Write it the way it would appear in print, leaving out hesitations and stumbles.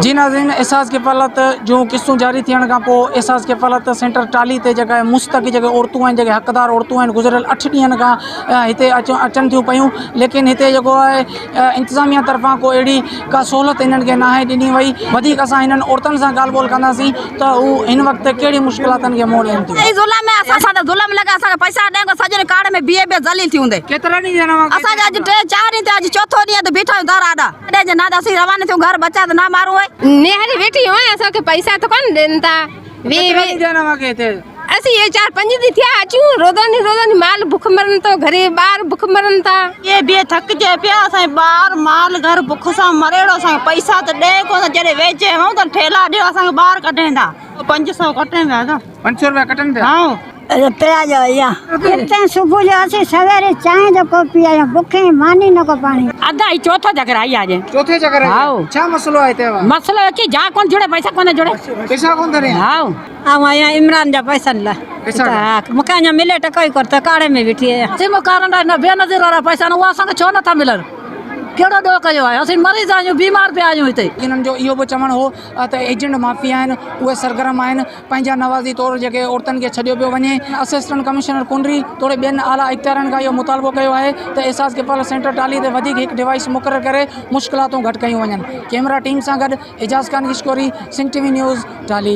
जी नाज़रीन, एहसास किफ़ालत जो किस्तूं जारी थियण खां पोइ एहसास किफ़ालत सेंटर टाली ते जेका मुस्तक़ी जेके औरतूं आहिनि, जेके हक़दार औरतूं आहिनि, गुज़िरियल 8 ॾींहंनि खां हिते अचनि थियूं पियूं, लेकिन हिते जेको आहे इंतिज़ामिया तरफ़ां को अहिड़ी का सहूलियत हिननि खे नाहे ॾिनी वई। वधीक असां हिननि औरतुनि सां ॻाल्हि ॿोल कंदासीं त हू हिन वक़्तु कहिड़ी मुश्किलातनि खे मोड़ ॾियनि थियूं। पैसा ॾेंगे सॼे कार्ड में बीए बे ज़लील थी हूंदे। केतिरा ॾींहं थिया आहिनि? असां अॼु 3-4 ॾींहं अॼु चौथो ॾींहं ते बीठा आहियूं दर आॾा। अॼु ना असीं रवाना थियूं घर बचा त ना मारूं है। नेहरी वेठी हो असा के पैसा तो कोन देनता वे असी ये 4-5 दी थिया अचू रोजानी माल भूख मरन तो घरे बार भूख मरन था। ये बे थक जे पिया असां बार माल घर भूख सां मरेड़ो। असां पैसा त ॾे कोन जॾे वेचे हो त ठेला ॾियो असां बाहर कढेंदा 500 कटे में था 500 रुपया कटन पिया। हां प्याज या इते सुबह जो असी सवेरे चाय जो को पिया भूखे मानी न को पानी आधा ही चौथा चक्कर आई आज चौथे चक्कर हां छा मसलो आहे हिते? मसलो कि जा कोन जुड़े पैसा कोन जुड़े पैसा कोन धरे। हां आ या इमरान जा पैसा ला मुखे अञा मिले टका करते काड़े में बैठी है सिम कारण न बेनज़ीर वाला पैसा न असां छो न था मिलन। केड़ो ॾो कयो आहे असीं मरीज़ आहियूं बीमार पिया आहियूं हिते। इन्हनि जो इहो बि चवणु हो त एजेंट माफ़िया आहिनि, उहे सरगर्म आहिनि, पंहिंजा नवाज़ी तौरु जेके औरतुनि खे छॾियो पियो वञे। असिस्टेंट कमिश्नर कुंडरी तोड़े ॿियनि आला इख़्तियारनि खां इहो मुतालबो कयो आहे त एहसास किफ़ालत सेंटर टाली ते वधीक हिकु डिवाइस मुक़ररु करे मुश्किलातूं घटि कयूं वञनि। कैमरा टीम सां गॾु एजाज़ खान किशकोरी, सिंह टीवी न्यूज़ टाली।